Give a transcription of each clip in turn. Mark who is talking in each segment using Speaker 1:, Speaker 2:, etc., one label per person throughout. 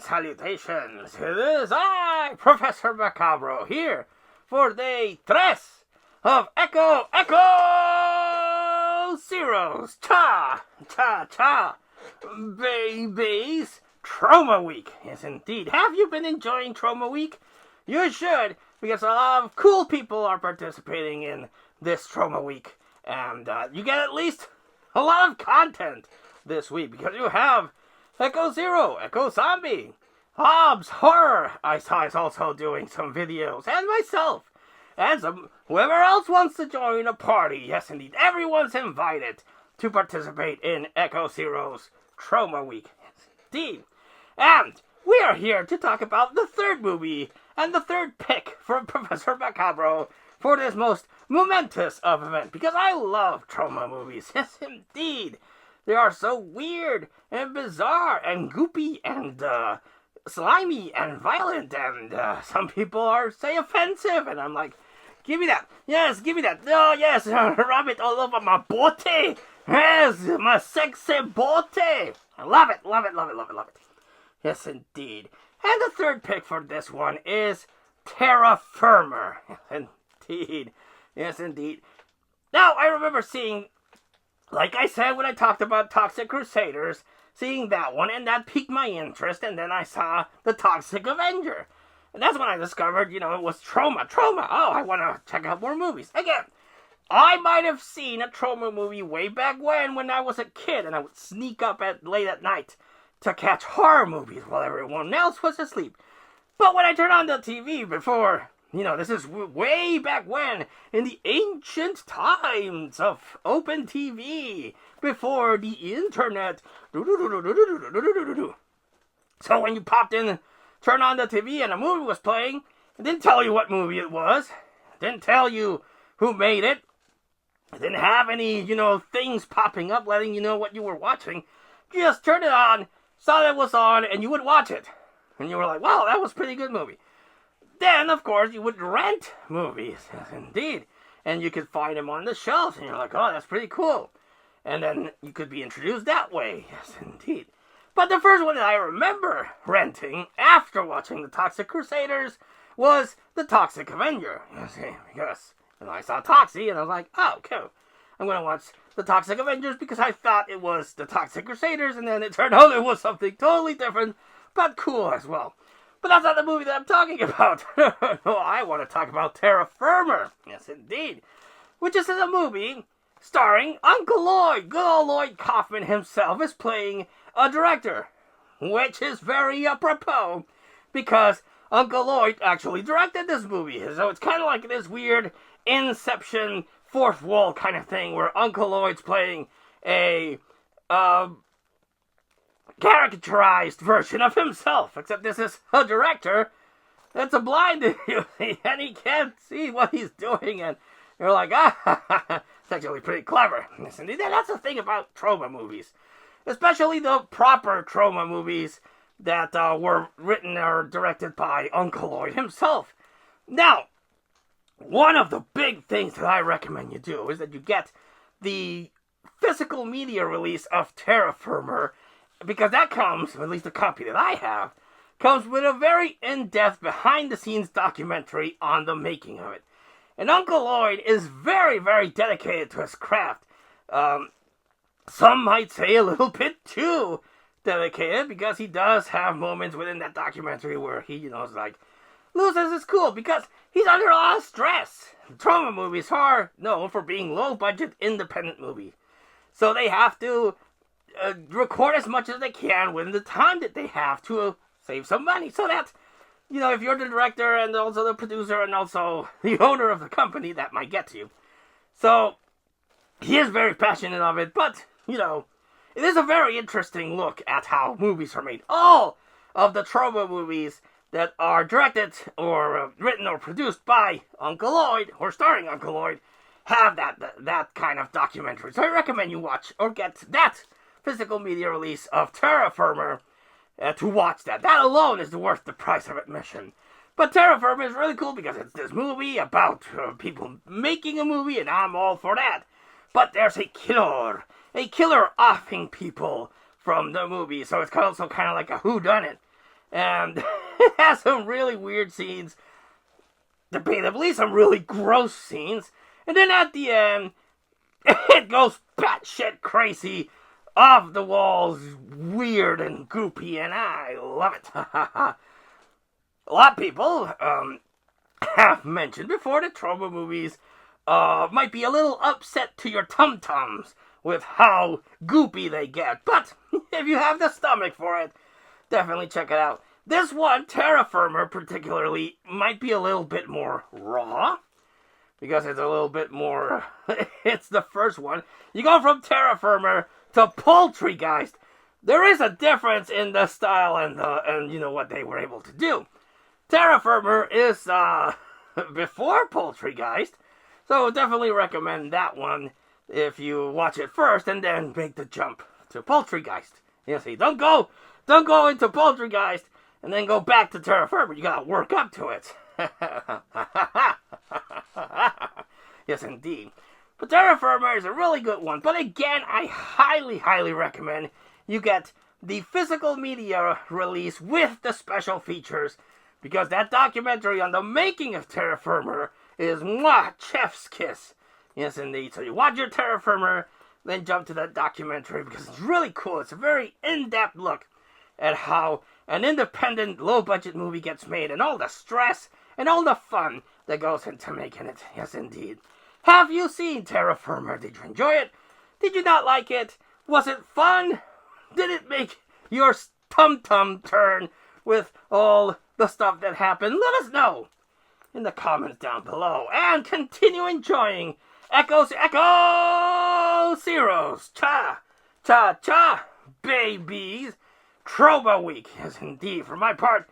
Speaker 1: salutations. It is I, Professor Macabro, here for day 3 of Echo Zeros. Cha, babies. Troma Week. Yes, indeed. Have you been enjoying Troma Week? You should, because a lot of cool people are participating in this Troma Week. And you get at least a lot of content this week, because you have Echo Zero, Echo Zombie, Hobbs Horror. I saw is also doing some videos, and myself, and some whoever else wants to join a party. Yes, indeed, everyone's invited to participate in Echo Zero's Troma Week. Yes, indeed. And we are here to talk about the third movie and the third pick from Professor Macabro for this most momentous of event, because I love Troma movies. Yes, indeed. They are so weird and bizarre and goopy and slimy and violent, and some people are, say, offensive, and I'm like, give me that. Yes, give me that. Oh, yes, rub it all over my booty. Yes, my sexy booty. I love it, love it, love it, love it, love it. Yes, indeed. And the third pick for this one is Terra Firma. Indeed. Yes, indeed. Now, I remember seeing, like I said when I talked about Toxic Crusaders, seeing that one, and that piqued my interest, and then I saw the Toxic Avenger. And that's when I discovered, it was Troma. Oh, I want to check out more movies. Again, I might have seen a Troma movie way back when I was a kid, and I would sneak up late at night to catch horror movies while everyone else was asleep. But when I turned on the TV before, this is way back when, in the ancient times of open TV, before the internet. So when you popped in, turned on the TV and a movie was playing, it didn't tell you what movie it was, it didn't tell you who made it, it didn't have any, things popping up letting you know what you were watching. You just turned it on, saw that it was on, and you would watch it. And you were like, wow, that was a pretty good movie. Then, of course, you would rent movies. Yes, indeed. And you could find them on the shelves, and you're like, oh, that's pretty cool. And then you could be introduced that way. Yes, indeed. But the first one that I remember renting after watching the Toxic Crusaders was the Toxic Avenger. Yes, because I saw Toxie, and I was like, oh, cool. I'm going to watch the Toxic Avengers because I thought it was the Toxic Crusaders, and then it turned out it was something totally different, but cool as well. But that's not the movie that I'm talking about. No, I want to talk about Terra Firma. Yes, indeed. Which is a movie starring Uncle Lloyd. Good old Lloyd Kaufman himself is playing a director. Which is very apropos, because Uncle Lloyd actually directed this movie. So it's kind of like this weird Inception fourth wall kind of thing, where Uncle Lloyd's playing a caricaturized version of himself, except this is a director that's a blind and he can't see what he's doing, and you're like, it's actually pretty clever. Yes, indeed. That's the thing about Troma movies, especially the proper Troma movies that were written or directed by Uncle Lloyd himself. Now, one of the big things that I recommend you do is that you get the physical media release of Terra Firma, because that comes, at least the copy that I have, comes with a very in-depth behind-the-scenes documentary on the making of it. And Uncle Lloyd is very, very dedicated to his craft. Some might say a little bit too dedicated, because he does have moments within that documentary where he, is like, loses his cool, because he's under a lot of stress. Troma movies are known for being low-budget, independent movies. So they have to record as much as they can within the time that they have to save some money. So that, if you're the director and also the producer and also the owner of the company, that might get to you. So he is very passionate of it, but, it is a very interesting look at how movies are made. All of the Troma movies that are directed or written or produced by Uncle Lloyd, or starring Uncle Lloyd, have that kind of documentary. So I recommend you watch or get that physical media release of Terra Firma to watch that. That alone is worth the price of admission. But Terra Firma is really cool because it's this movie about people making a movie, and I'm all for that. But there's a killer offing people from the movie, so it's also kind of like a whodunit. and it has some really weird scenes, debatably some really gross scenes, and then at the end, it goes batshit crazy, off the walls, weird and goopy, and I love it. A lot of people have mentioned before that Troma movies might be a little upset to your tum-tums with how goopy they get, but if you have the stomach for it, definitely check it out. This one, Terra Firma particularly, might be a little bit more raw, because it's a little bit more, it's the first one. You go from Terra Firma to Poultrygeist. There is a difference in the style and you know what they were able to do. Terra Firma is before Poultrygeist, so definitely recommend that one if you watch it first and then make the jump to Poultrygeist. You see, don't go into Poultrygeist and then go back to Terra Firma. You gotta work up to it. Yes, indeed. But Terra Firma is a really good one. But again, I highly, highly recommend you get the physical media release with the special features, because that documentary on the making of Terra Firma is chef's kiss. Yes, indeed. So you watch your Terra Firma, then jump to that documentary, because it's really cool. It's a very in-depth look at how an independent, low-budget movie gets made, and all the stress and all the fun that goes into making it. Yes, indeed. Have you seen Terra Firma? Did you enjoy it? Did you not like it? Was it fun? Did it make your tum-tum turn with all the stuff that happened? Let us know in the comments down below. And continue enjoying Echo Zeros. Cha, cha, cha, babies. Troma Week. Yes, indeed. For my part,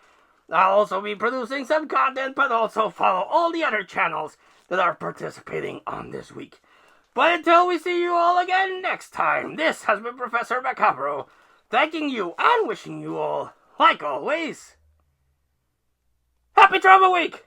Speaker 1: I'll also be producing some content, but also follow all the other channels that are participating on this week. But until we see you all again next time, this has been Professor Macabro, thanking you and wishing you all, like always, Happy Troma Week!